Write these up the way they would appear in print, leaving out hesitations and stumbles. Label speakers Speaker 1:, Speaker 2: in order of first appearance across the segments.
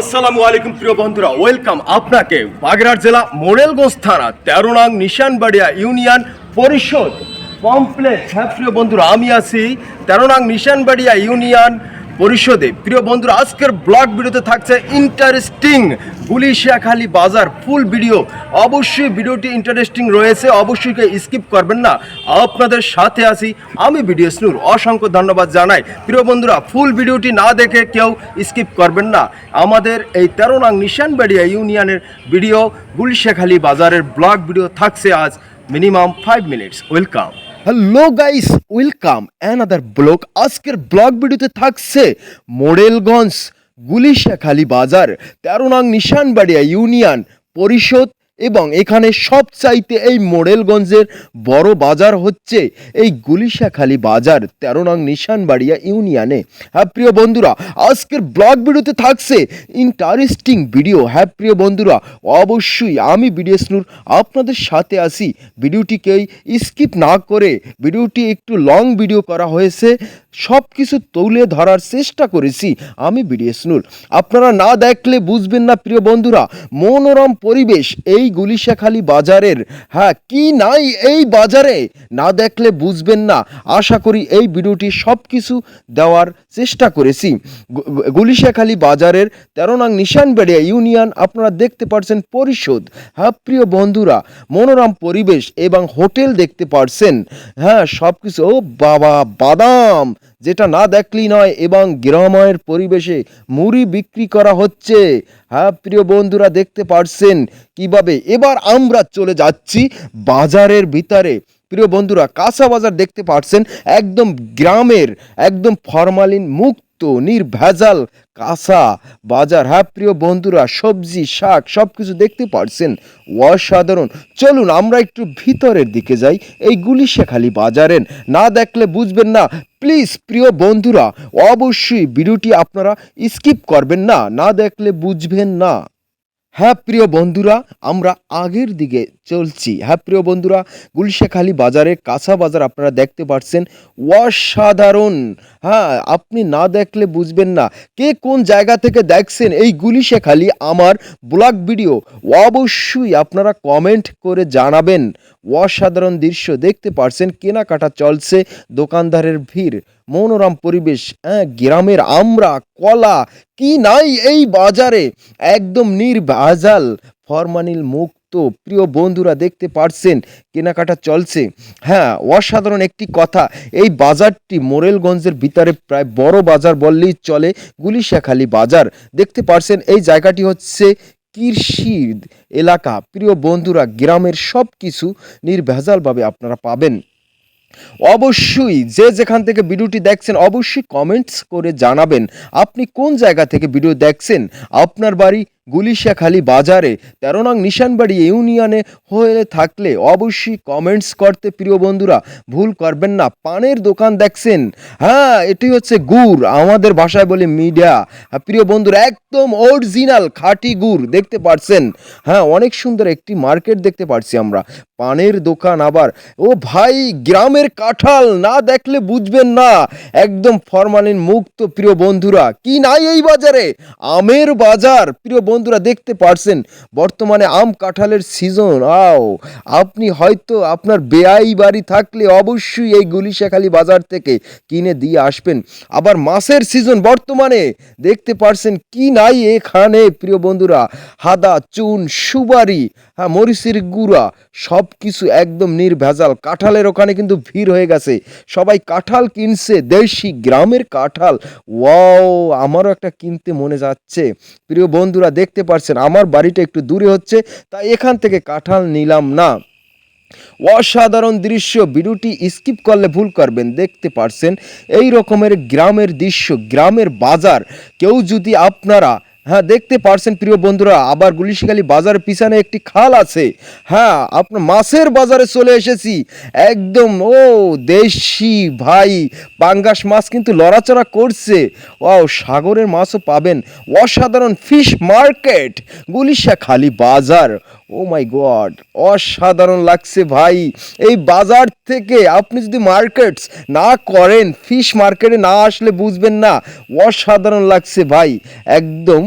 Speaker 1: আসসালামু আলাইকুম প্রিয় বন্ধুরা, ওয়েলকাম আপনাকে বাগেরহাট জেলা মোড়েলগঞ্জ থানা 13 নং নিশানবাড়িয়া ইউনিয়ন পরিষদ কমপ্লেক্স। হ্যাঁ প্রিয় বন্ধুরা, আমি আছি 13 নং নিশানবাড়িয়া ইউনিয়ন পরিষদে। প্রিয় বন্ধুরা, আজকের ব্লগ ভিডিওতে থাকছে ইন্টারেস্টিং গুলিশাখালী বাজার ফুল ভিডিও। অবশ্যই ভিডিওটি ইন্টারেস্টিং রয়েছে, অবশ্যই কেউ স্কিপ করবেন না। আপনাদের সাথে আছি আমি ভিডিও স্নুর, অসংখ্য ধন্যবাদ জানাই। প্রিয় বন্ধুরা, ফুল ভিডিওটি না দেখে কেউ স্কিপ করবেন না। আমাদের এই 13 নং নিশানবাড়িয়া ইউনিয়নের ভিডিও গুলিশাখালী বাজারের ব্লগ ভিডিও থাকছে আজ minimum 5 minutes. Welcome. Hello guys, welcome another blog. আজকের ব্লগ ভিডিওতে থাকছে মোড়েলগঞ্জ গুলিশাখালী বাজার 13 নং নিশানবাড়িয়া ইউনিয়ন পরিষদ, এবং এখানে সবচাইতে এই মোড়েলগঞ্জের বড় বাজার হচ্ছে এই গুলিশাখালী বাজার 13 নং নিশানবাড়িয়া ইউনিয়নে। হ্যাঁ প্রিয় বন্ধুরা, আজকের ব্লগ ভিডিওতে থাকছে ইন্টারেস্টিং ভিডিও। হ্যাঁ প্রিয় বন্ধুরা, অবশ্যই আমি ভিডিও স্নুর আপনাদের সাথে আসি। ভিডিওটিকেই স্কিপ না করে, ভিডিওটি একটু লং ভিডিও করা হয়েছে, সব কিছু তুলে ধরার চেষ্টা করেছি আমি ভিডিও স্নুর। আপনারা না দেখলে বুঝবেন না প্রিয় বন্ধুরা, মনোরম পরিবেশ এই গুলিশাখালী বাজারের। হ্যাঁ, কি নাই এই বাজারে, না দেখলে বুঝবেন না। আশা করি এই ভিডিওটি সব কিছু দেওয়ার চেষ্টা করেছি। গুলিশাখালী বাজারের 13 নং নিশানবাড়িয়া ইউনিয়ন আপনারা দেখতে পাচ্ছেন পরিষদ। হ্যাঁ প্রিয় বন্ধুরা, মনোরম পরিবেশ এবং হোটেল দেখতে পাচ্ছেন। হ্যাঁ সব কিছু, ও বাবা, বাদাম যেটা না দেখলেই নয়, এবং গ্রামের পরিবেশে মুড়ি বিক্রি করা হচ্ছে। হ্যাঁ প্রিয় বন্ধুরা, দেখতে পাচ্ছেন কিভাবে। এবার আমরা চলে যাচ্ছি বাজারের ভিতরে। প্রিয় বন্ধুরা, কাঁচা বাজার দেখতে পাচ্ছেন, একদম গ্রামের, একদম ফরমালিন মুক্ত নির্ভেজাল কাঁচা বাজার। হ্যাঁ প্রিয় বন্ধুরা, সবজি শাক সব কিছু দেখতে পাচ্ছেন, অসাধারণ। চলুন আমরা একটু ভিতরের দিকে যাই এই গুলিশাখালী বাজারের। না দেখলে বুঝবেন না। প্লিজ প্রিয় বন্ধুরা, অবশ্যই ভিডিওটি আপনারা স্কিপ করবেন না, না দেখলে বুঝবেন না। হ্যাঁ প্রিয় বন্ধুরা, আমরা আগের দিকে চলছি। হ্যাঁ প্রিয় বন্ধুরা, গুলিশাখালী বাজারে কাঁচা বাজার আপনারা দেখতে পাচ্ছেন, অসাধারণ। হ্যাঁ, আপনি না দেখলে বুঝবেন না। কে কোন জায়গা থেকে দেখছেন এই গুলিশাখালী আমার ব্লগ ভিডিও, অবশ্যই আপনারা কমেন্ট করে জানাবেন। অসাধারণ দৃশ্য দেখতে পাচ্ছেন, কেনাকাটা চলছে, দোকানদারের ভিড়, মনোরম পরিবেশ। হ্যাঁ, গ্রামের আমরা কলা কি নাই এই বাজারে, একদম নির্ভেজাল ফরমালিন মুক্ত। প্রিয় বন্ধুরা দেখতে পাচ্ছেন, কেনাকাটা চলছে। হ্যাঁ, অসাধারণ একটি কথা, এই বাজারটি মোড়েলগঞ্জের ভিতরে প্রায় বড় বাজার বললেই চলে, গুলিশাখালী বাজার। দেখতে পাচ্ছেন এই জায়গাটি হচ্ছে কৃষির এলাকা। প্রিয় বন্ধুরা, গ্রামের সব কিছু নির্ভেজালভাবে আপনারা পাবেন। অবশ্যই যে যেখান থেকে ভিডিওটি দেখছেন, অবশ্যই কমেন্টস করে জানাবেন আপনি কোন জায়গা থেকে ভিডিও দেখছেন। আপনার বাড়ি গুলিশাখালী বাজারে 13 নং নিশানবাড়ি ইউনিয়নে হয়ে থাকলে অবশ্যই কমেন্টস করতে প্রিয় বন্ধুরা ভুল করবেন না। পানের দোকান দেখছেন, হ্যাঁ এটি হচ্ছে গুড়, আমাদের ভাষায় বলে মিডিয়া। প্রিয় বন্ধুরা, একদম অরিজিনাল খাঁটি গুড় দেখতে পাচ্ছেন। হ্যাঁ, অনেক সুন্দর একটি মার্কেট দেখতে পাচ্ছি আমরা। পানের দোকান আবার, ও ভাই, গ্রামের কাঁঠাল না দেখলে বুঝবেন না, একদম ফরমালিন মুক্ত। প্রিয় বন্ধুরা, কি নাই এই বাজারে, আমের বাজার। প্রিয় বন্ধুরা দেখতে পাচ্ছেন, বর্তমানে আম কাঁঠালের সিজন। আপনি হয়তো আপনার বেয়াই বাড়ি থাকলে অবশ্যই এই গুলিশাখালী বাজার থেকে কিনে দিয়ে আসবেন। আবার মাছের সিজন বর্তমানে দেখতে পাচ্ছেন, কি নাই এখানে প্রিয় বন্ধুরা, হাদা, চুন, সুপারি, হ্যাঁ মরিচের গুঁড়া, সব কিছু একদম নির্ভেজাল। কাঁঠালের ওখানে কিন্তু ভিড় হয়ে গেছে, সবাই কাঁঠাল কিনছে, দেশি গ্রামের কাঁঠাল। ওয়াও, আমারও একটা কিনতে মনে যাচ্ছে। প্রিয় বন্ধুরা দেখতে পাচ্ছেন, আমার বাড়িটা একটু দূরে হচ্ছে, তাই এখান থেকে কাঁঠাল নিলাম না। অসাধারণ দৃশ্য, ভিডিওটি স্কিপ করলে ভুল করবেন। দেখতে পাচ্ছেন এই রকমের গ্রামের দৃশ্য, গ্রামের বাজার। কেউ যদি আপনারা, হ্যাঁ দেখতে পাচ্ছেন প্রিয় বন্ধুরা, আবার গুলিশাখালী বাজারের পিছনে একটি খাল আছে। হ্যাঁ, আপনার মাছের বাজারে চলে এসেছি, একদম ও দেশি ভাই, পাঙ্গাস মাছ কিন্তু লড়াচড়া করছে। সাগরের মাছও পাবেন। অসাধারণ ফিশ মার্কেট, গুলিশাখালী বাজার। ও মাই গড, অসাধারণ লাগছে ভাই। এই বাজার থেকে আপনি যদি মার্কেটস না করেন, ফিশ মার্কেটে না আসলে বুঝবেন না। অসাধারণ লাগছে ভাই, একদম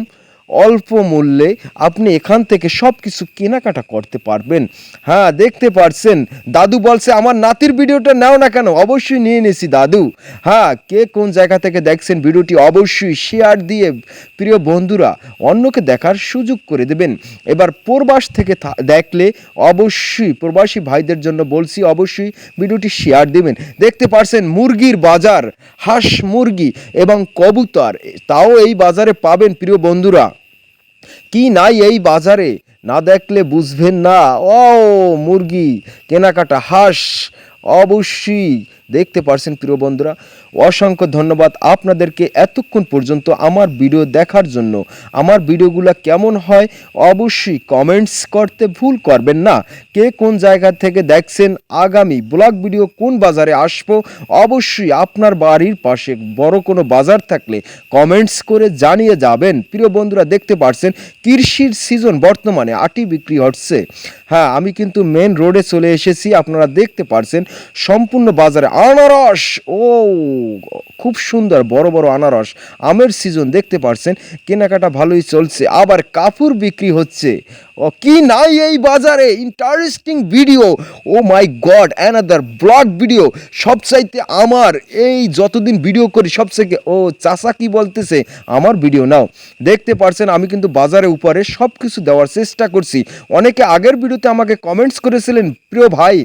Speaker 2: অল্প মূল্যে আপনি এখান থেকে সব কিছু কেনাকাটা করতে পারবেন। হ্যাঁ, দেখতে পারছেন দাদু বলছে আমার নাতির ভিডিওটা নাও না কেন, অবশ্যই নিয়ে নিয়েছি দাদু। হ্যাঁ, কে কোন জায়গা থেকে দেখছেন ভিডিওটি অবশ্যই শেয়ার দিয়ে প্রিয় বন্ধুরা অন্যকে দেখার সুযোগ করে দেবেন। এবার প্রবাস থেকে দেখলে অবশ্যই প্রবাসী ভাইদের জন্য বলছি অবশ্যই ভিডিওটি শেয়ার দেবেন। দেখতে পারছেন মুরগির বাজার, হাঁস মুরগি এবং কবুতর, তাও এই বাজারে পাবেন প্রিয় বন্ধুরা। কি নাই এই বাজারে, না দেখলে বুঝবেন না। ও মুরগি কেনাকাটা, হাঁস অবশ্যই দেখতে পারছেন প্রিয় বন্ধুরা। অসংখ্য ধন্যবাদ আপনাদেরকে এতক্ষণ পর্যন্ত আমার ভিডিও দেখার জন্য। আমার ভিডিওগুলো কেমন হয় অবশ্যই কমেন্টস করতে ভুল করবেন না। কে কোন জায়গা থেকে দেখছেন, আগামী ব্লগ ভিডিও কোন বাজারে আসবো অবশ্যই আপনার বাড়ির পাশে বড় কোনো বাজার থাকলে কমেন্টস করে জানিয়ে যাবেন। প্রিয় বন্ধুরা দেখতে পারছেন কৃষির সিজন বর্তমানে আটি বিক্রি হচ্ছে। হ্যাঁ, আমি কিন্তু মেন রোডে চলে এসেছি, আপনারা দেখতে পারছেন সম্পূর্ণ বাজারে আনারস, ও খুব সুন্দর বড় বড় আনারস, আমের সিজন দেখতে পারছেন, কেনাকাটা ভালোই চলছে। আবার কাপড় বিক্রি হচ্ছে, ও কি নাই এই বাজারে। ইন্টারেস্টিং ভিডিও, ও মাই গড, অ্যানাদার ব্লগ ভিডিও। সবচাইতে আমার এই যতদিন ভিডিও করি সবচেয়ে, ও চাচা কি বলতেছে, আমার ভিডিও নাও। দেখতে পারছেন আমি কিন্তু বাজারে উপরে সব কিছু দেওয়ার চেষ্টা করছি। অনেকে আগের ভিডিওতে আমাকে কমেন্টস করেছিলেন প্রিয় ভাই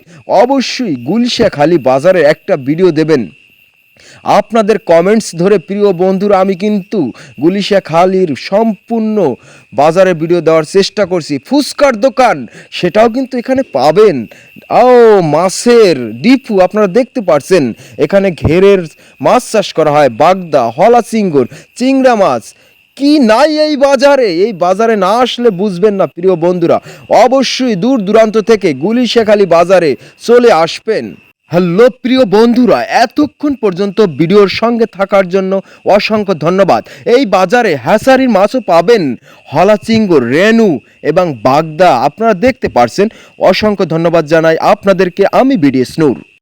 Speaker 2: অবশ্যই গুলশাখালী বাজারে একটা ভিডিও দেবেন। আপনাদের কমেন্টস ধরে প্রিয় বন্ধুরা আমি কিন্তু গুলিশাখালীর সম্পূর্ণ বাজারে ভিডিও দেওয়ার চেষ্টা করছি। ফুচকার দোকান সেটাও কিন্তু এখানে পাবেন। ও মাছের ডিপু আপনারা দেখতে পাচ্ছেন, এখানে ঘেরের মাছ চাষ করা হয়, বাগদা, হলা চিংড়ি, চিংড়া মাছ। কি নাই এই বাজারে, এই বাজারে না আসলে বুঝবেন না প্রিয় বন্ধুরা। অবশ্যই দূর দূরান্ত থেকে গুলিশাখালী বাজারে চলে আসবেন। হ্যালো প্রিয় বন্ধুরা, এতক্ষণ পর্যন্ত ভিডিওর সঙ্গে থাকার জন্য অসংখ্য ধন্যবাদ। এই বাজারে হ্যাচারির মাছও পাবেন, হলা চিংড়ি, রেনু এবং বাগদা আপনারা দেখতে পারছেন। অসংখ্য ধন্যবাদ জানাই আপনাদেরকে, আমি বিডিএস নূর।